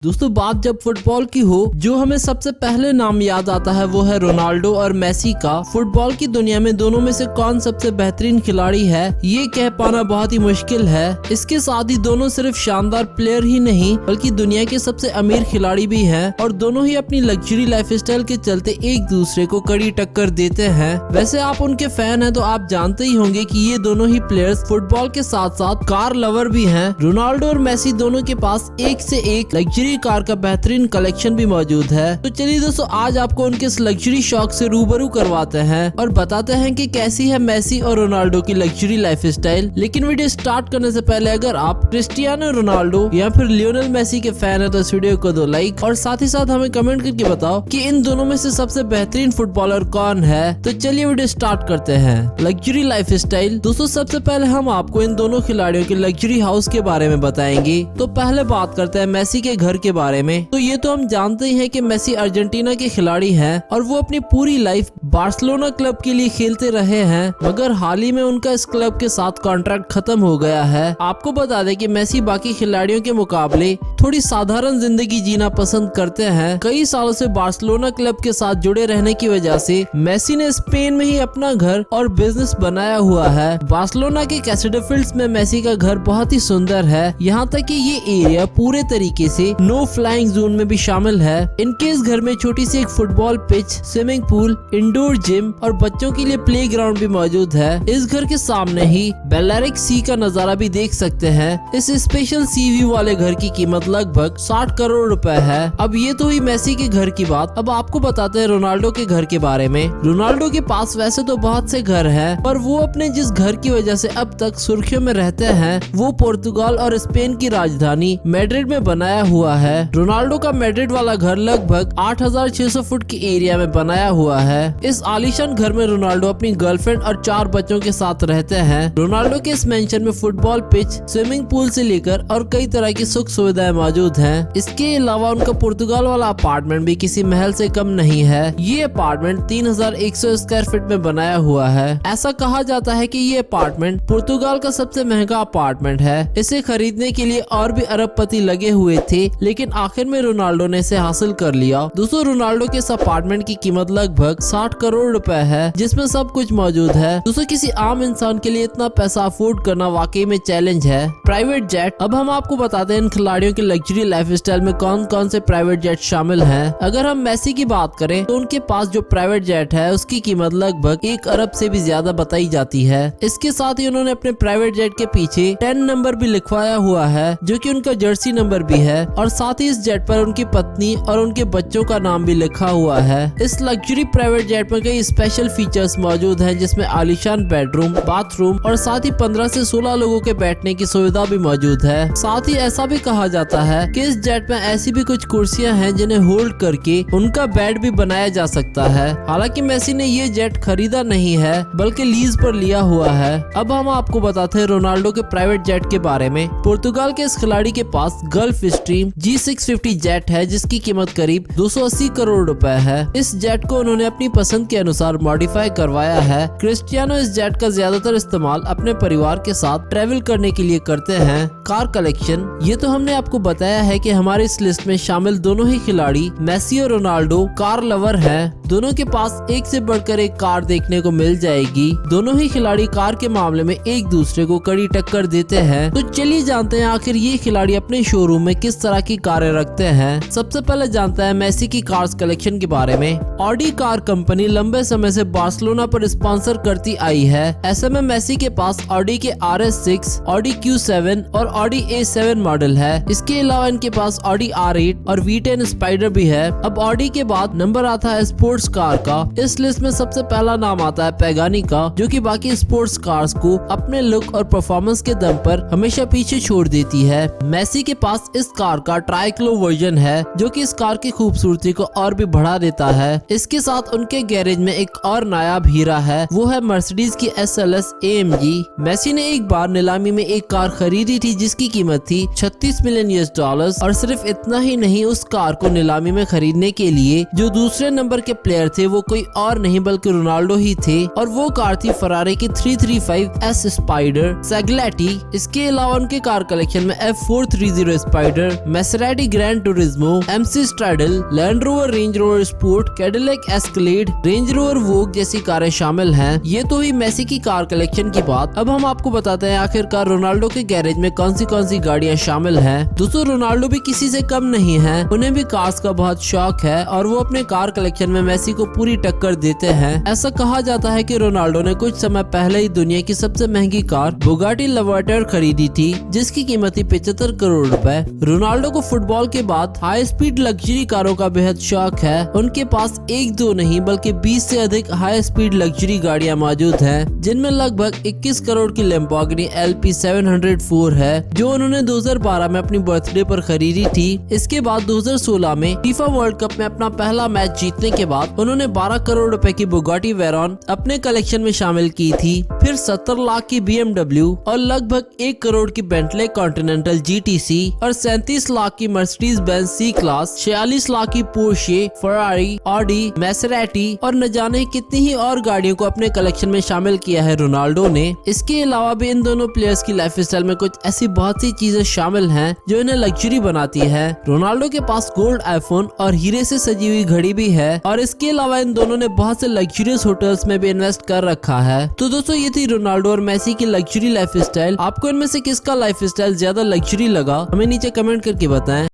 दोस्तों बात जब फुटबॉल की हो, जो हमें सबसे पहले नाम याद आता है वो है रोनाल्डो और मेसी का। फुटबॉल की दुनिया में दोनों में से कौन सबसे बेहतरीन खिलाड़ी है ये कह पाना बहुत ही मुश्किल है। इसके साथ ही दोनों सिर्फ शानदार प्लेयर ही नहीं बल्कि दुनिया के सबसे अमीर खिलाड़ी भी हैं और दोनों ही अपनी लग्जरी लाइफस्टाइल के चलते एक दूसरे को कड़ी टक्कर देते हैं। वैसे आप उनके फैन हैं तो आप जानते ही होंगे कि ये दोनों ही प्लेयर्स फुटबॉल के साथ साथ कार लवर भी हैं। रोनाल्डो और मेसी दोनों के पास एक से एक लग्जरी कार का बेहतरीन कलेक्शन भी मौजूद है। तो चलिए दोस्तों आज आपको उनके इस लग्जरी शौक से रूबरू करवाते हैं और बताते हैं कि कैसी है मेसी और रोनाल्डो की लग्जरी लाइफस्टाइल। लेकिन वीडियो स्टार्ट करने से पहले अगर आप क्रिस्टियानो रोनाल्डो या फिर लियोनेल मेसी के फैन है तो इस वीडियो को दो लाइक और साथ ही साथ हमें कमेंट करके बताओ कि इन दोनों में से सबसे बेहतरीन फुटबॉलर कौन है। तो चलिए वीडियो स्टार्ट करते हैं। Luxury lifestyle. दोस्तों सबसे पहले हम आपको इन दोनों खिलाड़ियों के लग्जरी हाउस के बारे में बताएंगे। तो पहले बात करते हैं मेसी के घर के बारे में। तो ये तो हम जानते ही हैं कि मेसी अर्जेंटीना के खिलाड़ी हैं और वो अपनी पूरी लाइफ बार्सिलोना क्लब के लिए खेलते रहे हैं, मगर हाल ही में उनका इस क्लब के साथ कॉन्ट्रैक्ट खत्म हो गया है। आपको बता दें कि मेसी बाकी खिलाड़ियों के मुकाबले थोड़ी साधारण जिंदगी जीना पसंद करते हैं। कई सालों से बार्सिलोना क्लब के साथ जुड़े रहने की वजह से मेसी ने स्पेन में ही अपना घर और बिजनेस बनाया हुआ है। बार्सिलोना के कैसेडोफिल्ड्स में मेसी का घर बहुत ही सुंदर है, यहाँ तक कि ये एरिया पूरे तरीके से नो फ्लाइंग जोन में भी शामिल है। इनके इस घर में छोटी सी एक football pitch, swimming pool, indoor gym और बच्चों के लिए प्ले ग्राउंड भी मौजूद है। इस घर के सामने ही बेलेरिक सी का नजारा भी देख सकते हैं। इस स्पेशल सी व्यू वाले घर की कीमत लगभग 60 करोड़ रुपए है। अब ये तो हुई मेसी के घर की बात। अब आपको बताते हैं रोनाल्डो के घर के बारे में। रोनाल्डो के पास वैसे तो बहुत से घर हैं, पर वो अपने जिस घर की वजह से अब तक सुर्खियों में रहते हैं वो पोर्तुगाल और स्पेन की राजधानी मैड्रिड में बनाया हुआ है। रोनाल्डो का मैड्रिड वाला घर लगभग 8600 फुट की एरिया में बनाया हुआ है। इस आलीशान घर में रोनाल्डो अपनी गर्लफ्रेंड और 4 बच्चों के साथ रहते हैं। रोनाल्डो के इस मेंशन में फुटबॉल पिच, स्विमिंग पूल से लेकर और कई तरह की सुख सुविधाएं मौजूद हैं। इसके अलावा उनका पुर्तगाल वाला अपार्टमेंट भी किसी महल से कम नहीं है। ये अपार्टमेंट 3100 स्क्वायर फीट में बनाया हुआ है। ऐसा कहा जाता है कि ये अपार्टमेंट पुर्तगाल का सबसे महंगा अपार्टमेंट है। इसे खरीदने के लिए और भी अरबपति लगे हुए थे, लेकिन आखिर में रोनाल्डो ने इसे हासिल कर लिया। दोस्तों रोनाल्डो के इस अपार्टमेंट की कीमत लगभग 60 करोड़ रुपए है, जिसमें सब कुछ मौजूद है। दोस्तों किसी आम इंसान के लिए इतना पैसा अफोर्ड करना वाकई में चैलेंज है। Private jet. अब हम आपको बताते हैं इन खिलाड़ियों की लग्जरी लाइफस्टाइल में कौन कौन से प्राइवेट जेट शामिल हैं। अगर हम मेसी की बात करें तो उनके पास जो प्राइवेट जेट है उसकी कीमत लगभग 1 अरब से भी ज्यादा बताई जाती है। इसके साथ ही उन्होंने अपने प्राइवेट जेट के पीछे 10 नंबर भी लिखवाया हुआ है, जो कि उनका जर्सी नंबर भी है, और साथ ही इस जेट पर उनकी पत्नी और उनके बच्चों का नाम भी लिखा हुआ है। इस लग्जरी प्राइवेट जेट में कई स्पेशल फीचर्स मौजूद हैं, जिसमें आलीशान बेडरूम, बाथरूम और साथ ही 15 से 16 लोगों के बैठने की सुविधा भी मौजूद है। साथ ही ऐसा भी कहा जाता है कि इस जेट में ऐसी भी कुछ कुर्सियां हैं जिन्हें होल्ड करके उनका बेड भी बनाया जा सकता है। हालांकि मेसी ने ये जेट खरीदा नहीं है बल्कि लीज पर लिया हुआ है। अब हम आपको बताते हैं रोनाल्डो के प्राइवेट जेट के बारे में। पुर्तगाल के इस खिलाड़ी के पास गल्फ स्ट्रीम G650 जेट है, जिसकी कीमत करीब 280 करोड़ रुपए है। इस जेट को उन्होंने अपनी पसंद के अनुसार मॉडिफाई करवाया है। क्रिस्टियानो इस जेट का ज्यादातर इस्तेमाल अपने परिवार के साथ ट्रेवल करने के लिए करते हैं। Car collection. ये तो हमने आपको बताया है कि हमारी इस लिस्ट में शामिल दोनों ही खिलाड़ी मेसी और रोनाल्डो कार लवर हैं। दोनों के पास एक से बढ़कर एक कार देखने को मिल जाएगी। दोनों ही खिलाड़ी कार के मामले में एक दूसरे को कड़ी टक्कर देते हैं। तो चलिए जानते हैं आखिर ये खिलाड़ी अपने शोरूम में किस तरह की कारें रखते हैं। सबसे पहले जानते हैं मेसी की कार्स कलेक्शन के बारे में। ऑडी कार कंपनी लंबे समय से बार्सिलोना पर स्पॉन्सर करती आई है। ऐसे में मेसी के पास ऑडी के RS6, ऑडी Q7 और ऑडी A7 मॉडल है। इसके अलावा इनके पास ऑडी R8 और V10 स्पाइडर भी है। अब ऑडी के बाद नंबर आता है स्पोर्ट्स कार का। इस लिस्ट में सबसे पहला नाम आता है पैगानी का, जो कि बाकी स्पोर्ट्स कार्स को अपने लुक और परफॉर्मेंस के दम पर हमेशा पीछे छोड़ देती है। मेसी के पास इस कार का ट्राइक्लो वर्जन है, जो कि इस कार की खूबसूरती को और भी बढ़ा देता है। इसके साथ उनके गैरेज में एक और नायाब हीरा है, वो है मर्सिडीज की SLS AMG। मेसी ने एक बार नीलामी में एक कार खरीदी थी जिसकी कीमत थी $36 मिलियन और सिर्फ इतना ही नहीं, उस कार को नीलामी में खरीदने के लिए जो दूसरे नंबर के प्लेयर थे वो कोई और नहीं बल्कि रोनाल्डो ही थे, और वो कार थी फरारी की 335S स्पाइडर सेगलेटी। इसके अलावा उनके कार कलेक्शन में F430 spider, Maserati Gran Turismo, MC Stradale, Land Rover Range Rover Sport, Cadillac Escalade, Range Rover Vogue जैसी कारें शामिल हैं। ये तो हुई मेसी की कार कलेक्शन की बात। अब हम आपको बताते हैं आखिरकार रोनाल्डो के गैरेज में कौन सी गाड़ियां शामिल हैं। दोस्तों, रोनाल्डो भी किसी से कम नहीं है, उन्हें भी कार्स का बहुत शौक है और वो अपने कार कलेक्शन में मेसी को पूरी टक्कर देते हैं। ऐसा कहा जाता है कि रोनाल्डो ने कुछ समय पहले ही दुनिया की सबसे महंगी कार बुगाटी लवाटर खरीदी थी, जिसकी कीमत थी 75 करोड़ रुपए। रोनाल्डो को फुटबॉल के बाद हाई स्पीड लग्जरी कारों का बेहद शौक है। उनके पास एक दो नहीं बल्कि 20 से अधिक हाई स्पीड लग्जरी गाड़ियां मौजूद हैं, जिनमें लगभग 21 करोड़ की लैम्बोर्गिनी LP 704 है, जो उन्होंने 2012 में अपनी बर्थडे पर खरीदी थी। इसके बाद 2016 में फीफा वर्ल्ड कप में अपना पहला मैच जीतने के बाद उन्होंने 12 करोड़ रुपए की बुगाटी वेरॉन अपने कलेक्शन में शामिल की थी। फिर 70 लाख की BMW और लगभग 1 करोड़ की बेंटले कॉन्टिनेंटल GTC और 37 लाख की Mercedes Benz C class, 46 lakh की पोर्शे, फरारी, ऑडी, मैसेराटी और न जाने कितनी ही और गाड़ियों को अपने कलेक्शन में शामिल किया है रोनाल्डो ने। इसके अलावा भी इन दोनों प्लेयर्स की लाइफस्टाइल में कुछ ऐसी बहुत सी चीजें शामिल हैं जो इन्हें लग्जरी बनाती है। रोनाल्डो के पास गोल्ड आईफोन और हीरे से सजी हुई घड़ी भी है और इसके अलावा इन दोनों ने बहुत से लग्जरियस होटल्स में भी इन्वेस्ट कर रखा है। तो दोस्तों, ये थी रोनाल्डो और मेसी की लग्जरी लाइफस्टाइल। आपको इनमें से किसका लाइफस्टाइल ज्यादा लग्जरी लगा, हमें नीचे कमेंट करके बताएं।